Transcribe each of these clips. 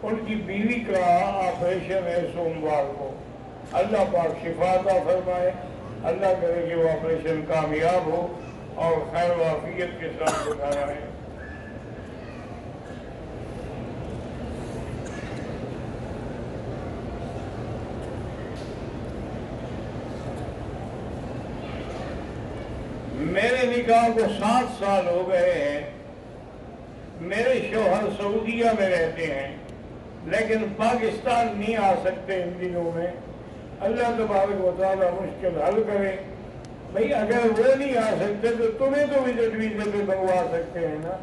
ان کی بیوی کا آپریشن ہے سوموار کو، اللہ پاک شفا عطا فرمائے، اللہ کرے کہ وہ آپریشن کامیاب ہو اور خیر و عافیت کے ساتھ اٹھایا ہے۔ میرے نکاح کو 7 سال ہو گئے ہیں، میرے شوہر سعودیہ میں رہتے ہیں لیکن پاکستان نہیں آ سکتے ان دنوں میں، اللہ تبارک و تعالیٰ مشکل حل کرے۔ بھئی اگر وہ نہیں آ سکتے تو تمہیں تو وزٹ ویزے پہ منگوا سکتے ہیں نا،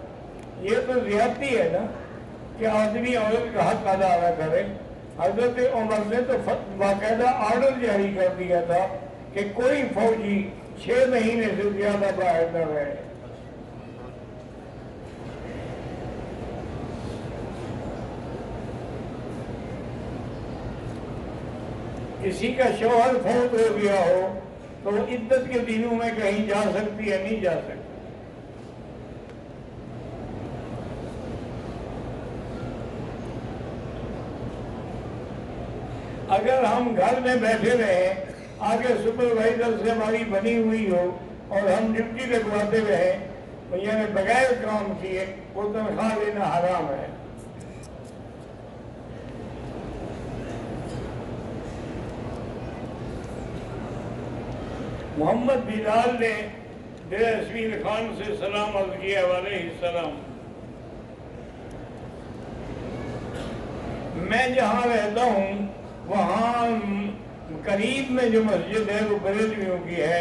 یہ تو زیادتی ہے نا کہ آدمی عورت کا حق ادا نہ کرے۔ حضرت عمر نے تو باقاعدہ آرڈر جاری کر دیا تھا کہ کوئی فوجی 6 مہینے سے زیادہ باہر نہ رہے۔ کسی کا شوہر فوت ہو گیا ہو تو وہ عدت کے دنوں میں کہیں جا سکتی ہے؟ نہیں جا سکتی۔ اگر ہم گھر میں بیٹھے رہے، آگے سپروائزر سے ہماری بنی ہوئی ہو اور ہم ڈیوٹی لگواتے رہے، یعنی بغیر کام کیے، وہ تنخواہ لینا حرام ہے۔ محمد بلال نے ڈیرہ اسماعیل خان سے سلام عرض کیا علیہ السلام۔ میں جہاں رہتا ہوں وہاں قریب میں جو مسجد ہے وہ بریلویوں کی ہے،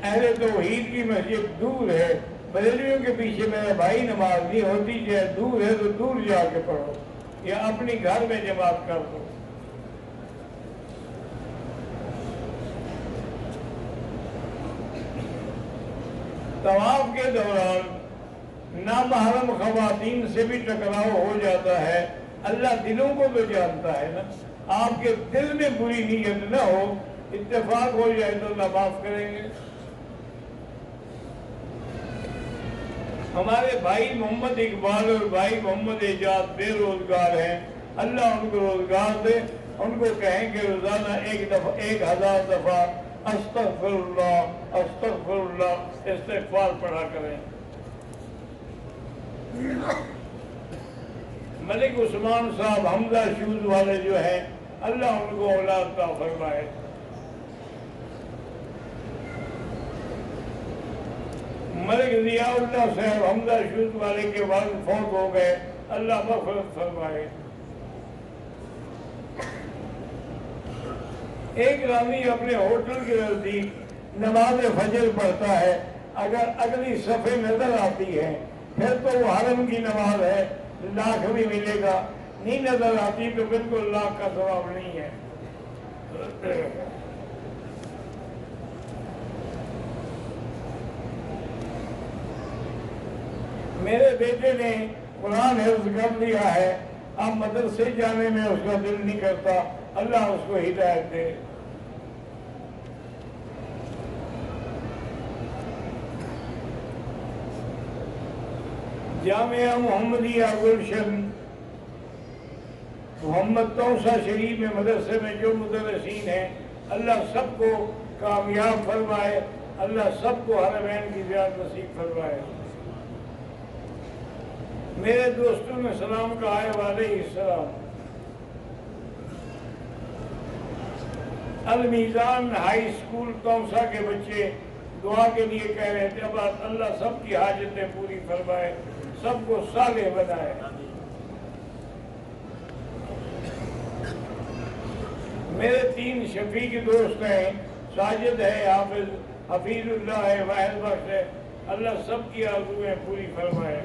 اہل توحید کی مسجد دور ہے، بریلویوں کے پیچھے میرا بھائی نماز نہیں ہوتی، جو دور ہے تو دور جا کے پڑھو یا اپنی گھر میں جماعت کر دو۔ طواف کے دوران نامحرم خواتین سے بھی ٹکراؤ ہو جاتا ہے، اللہ دلوں کو تو جانتا ہے نا، آپ کے دل میں بری نیت نہ ہو، اتفاق ہو جائے تو اللہ معاف کریں گے۔ ہمارے بھائی محمد اقبال اور بھائی محمد اعجاز بے روزگار ہیں، اللہ ان کو روزگار دے، ان کو کہیں کہ روزانہ 1000 دفعہ استغفر اللہ استغفر اللہ استغفار پڑھا کریں۔ ملک عثمان صاحب حمزہ شوز والے جو ہیں، اللہ ان کو اولاد عطا فرمائے۔ ملک ضیاء اللہ صاحب حمزہ شوز والے کے والد فوت ہو گئے، اللہ مغفرت فرمائے۔ ایک رامی اپنے ہوٹل کے نزدیک نماز فجر پڑھتا ہے، اگر اگلی صفحے نظر آتی ہے پھر تو وہ حرم کی نماز ہے، لاکھ بھی ملے گا، نہیں نظر آتی تو بالکل لاکھ کا ثواب نہیں ہے۔ میرے بیٹے نے قرآن حفظ کر لیا ہے، اب مدرسے جانے میں اس کا دل نہیں کرتا، اللہ اس کو ہدایت دے۔ جامعہ محمدیہ گلشن محمد توسا شریف میں مدرسے میں جو مدرسین ہیں، اللہ سب کو کامیاب فرمائے، اللہ سب کو حرمین کی زیارت نصیب فرمائے۔ میرے دوستوں نے سلام کہا ہے علیہ السلام۔ المیزان ہائی اسکول توسا کے بچے دعا کے لیے کہہ رہے تھے، اب اللہ سب کی حاجتیں پوری فرمائے، سب کو صالح بنائے۔ میرے 3 شفیق دوست ہیں، ساجد ہے، حفیظ اللہ ہے، واحد بخش ہے، اللہ سب کی آرزویں پوری فرمائے۔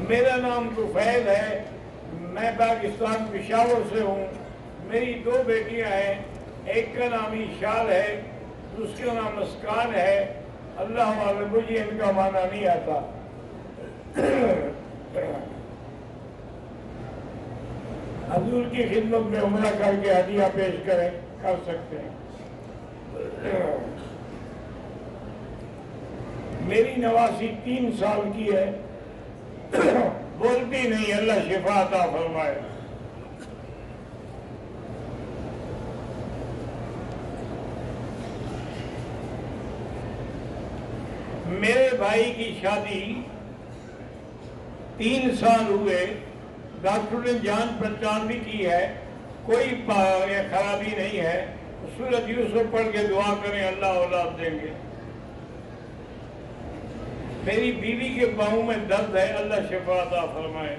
میرا نام طفیل ہے، میں پاکستان پشاور سے ہوں، میری 2 بیٹیاں ہیں، ایک کا نام ایشال ہے، دوسرے کا نام مسکان ہے، اللہ ہمارے مجھے ان کا معنی نہیں آتا۔ حضور کی خدمت میں عمرہ کر کے ہدیہ پیش کر سکتے ہیں۔ میری نواسی 3 سال کی ہے، وہ کوئی نہیں، اللہ شفا عطا فرمائے۔ میرے بھائی کی شادی 3 سال ہوئے، ڈاکٹر نے جان پہچان بھی کی ہے، کوئی خرابی نہیں ہے۔ سورۃ یوسف پڑھ کے دعا کریں، اللہ اولاد دیں گے۔ میری بیوی کے پاؤں میں درد ہے، اللہ شفا عطا فرمائے۔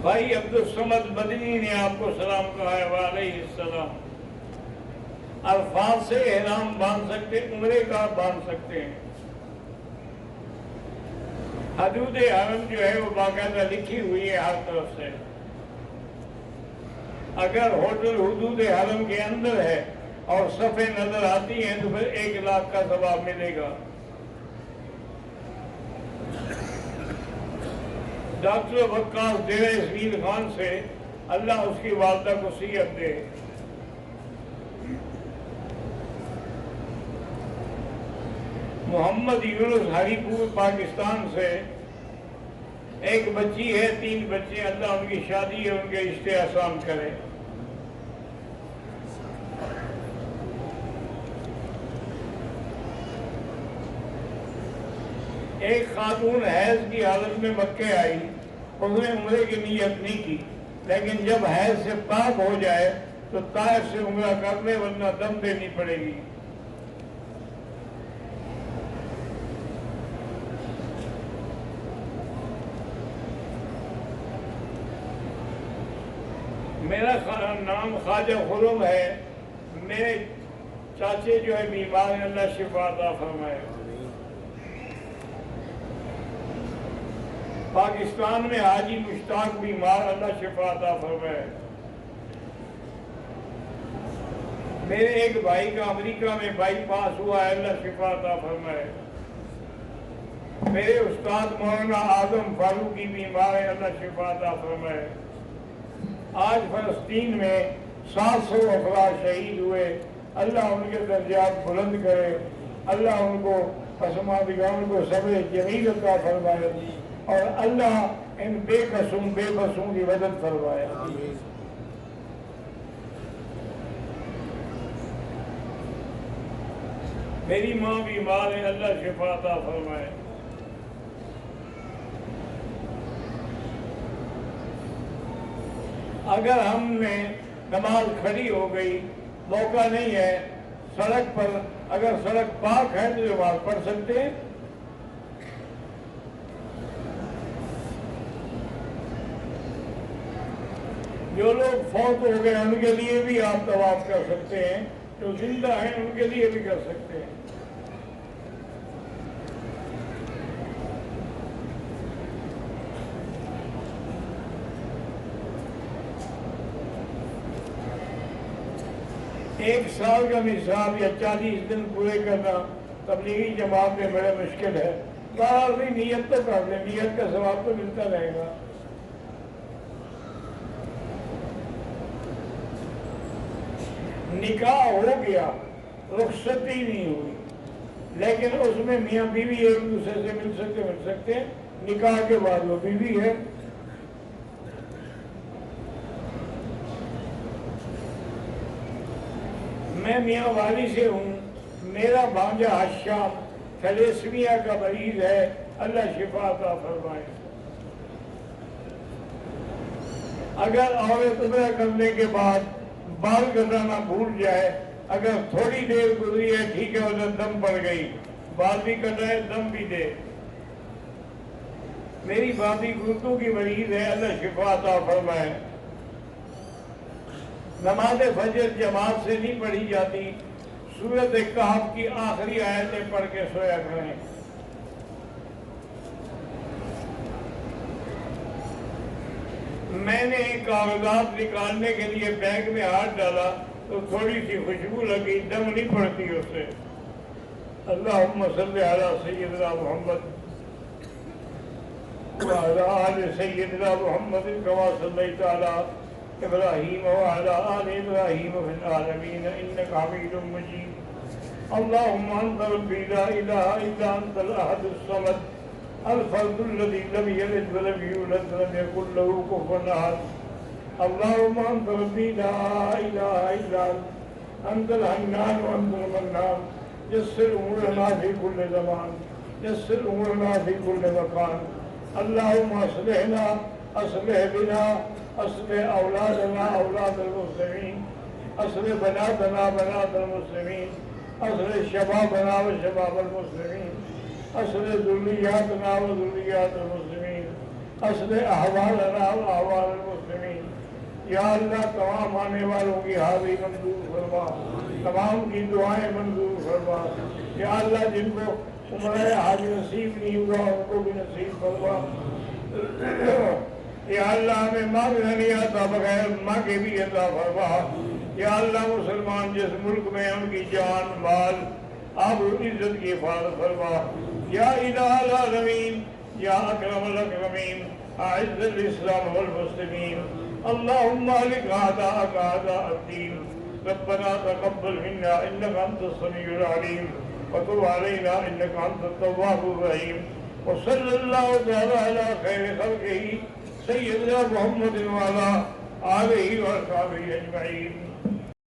بھائی عبدالصمد مدنی نے آپ کو سلام کہا ہے، وعلیہ السلام۔ الفاظ سے احرام باندھ سکتے، عمرے کا باندھ سکتے ہیں۔ حدود حرم جو ہے وہ باقاعدہ لکھی ہوئی ہے ہر طرف سے۔ اگر ہوٹل حدود حرم کے اندر ہے اور صفیں نظر آتی ہیں تو پھر 1 لاکھ کا ثواب ملے گا۔ ڈاکٹر وقاص ڈیرہ اسماعیل خان سے اللہ اس کی والدہ کو صحت دے۔ محمد یونس ہری پور پاکستان سے ایک بچی ہے، 3 بچے، اللہ ان کی شادی ہے، ان کے رشتے آسان کرے۔ ایک خاتون حیض کی حالت میں مکے آئی، اس نے عمرے کی نیت نہیں کی، لیکن جب حیض سے پاک ہو جائے تو طائف سے عمرہ کر لے، ورنہ دم دینی پڑے گی۔ میرا نام خواجہ خرم ہے، میرے چاچے جو ہے بیمار ہیں، اللہ شفا عطا فرمائے۔ پاکستان میں حاجی مشتاق بیمار، اللہ شفا عطا فرمائے۔ میرے ایک بھائی کا امریکہ میں بائی پاس ہوا ہے، اللہ شفا عطا فرمائے۔ میرے استاد مولانا اعظم فاروقی بیمار ہیں، اللہ شفا عطا فرمائے۔ آج فلسطین میں 700 افراد شہید ہوئے، اللہ ان کے درجات بلند کرے، اللہ ان کو پسماندگان کو صبر جمیل عطا فرمائے، اور اللہ ان بے بسوں کی مدد فرمائے۔ میری ماں بیمار ہے، اللہ شفا عطا فرمائے۔ اگر ہم نے نماز کھڑی ہو گئی، موقع نہیں ہے سڑک پر، اگر سڑک پاک ہے تو نماز پڑھ سکتے ہیں۔ جو لوگ فوت ہو گئے ان کے لیے بھی آپ طواف کر سکتے ہیں، جو زندہ ہیں ان کے لیے بھی کر سکتے ہیں۔ ایک سال کا نصاب یا 40 دن پورے کرنا تبلیغی جماعت میں بڑا مشکل ہے۔ بہرحال بھی نیت تو کر لیں، نیت کا ثواب تو ملتا رہے گا۔ نکاح ہو گیا، رخصتی نہیں ہوئی، لیکن اس میں میاں بیوی ایک دوسرے سے مل سکتے ہیں، نکاح کے بعد وہ بیوی ہے۔ میں میاں والی سے ہوں، میرا بھانجا حشام تھیلیسیمیا کا مریض ہے، اللہ شفا عطا فرمائے۔ اگر عورت عمرہ کرنے کے بعد بال کٹانا بھول جائے، اگر تھوڑی دیر گزری ہے ٹھیک ہے، ادھر دم پڑ گئی، بال بھی کٹائے دم بھی دے۔ میری بھابھی گردوں کی مریض ہے، اللہ شفا عطا فرمائے۔ نماز فجر جماعت سے نہیں پڑھی جاتی، سورۃ کہف کی آخری آیتیں پڑھ کے سویا کریں۔ میں نے کاغذات نکالنے کے لیے بیگ میں ہاتھ ڈالا تو تھوڑی سی خوشبو لگی، دم نہیں پڑتی اس سے۔ اللہم صلی علی سیدنا محمد وعلی آل سیدنا محمد کما صلیت علی ابراہیم وعلی آل ابراہیم فی العالمین انک حمید مجید۔ اللهم أنت ربي لا إله إلا أنت الأحد الصمد الفرد الذي لم يلد ولم يولد ولم يكن له كفوا أحد. اللهم أنت ربي لا إله إلا أنت الحنان وأنت المنان. يسر أمورنا في كل زمان، يسر أمورنا في كل مكان. اللهم أصلحنا، أصلح بنا، أصلح أولادنا أولاد المسلمين، أصلح بناتنا بنات المسلمين، أصلح شبابنا وشباب المسلمين، أصلح ذرياتنا وذريات المسلمين، أصلح أحوالنا وأحوال المسلمين. یا اللہ تمام آنے والوں کی حاضری منظور فرما، تمام کی دعائیں منظور فرما. یا اللہ جن کو عمرہ حج نصیب نہیں ہوا ان کو بھی نصیب فرما. یا اللہ ہمیں ماں بھی نہیں آتا بغیر ماں کے بھی عطا فرما. یا اللہ مسلمان جس ملک میں ان کی جان مال آب و عزت کی حفاظت فرما. یا الہ العالمین یا اکرم الاکرمین اعز الاسلام والمسلمین. اللهم اهلك اعداءك اعداء الدين. ربنا تقبل منا انك انت السميع العليم وتب علينا انك انت التواب الرحيم. وصلى الله تعالى على خير خلقه سيدنا محمد وعلى آله وصحبه اجمعين.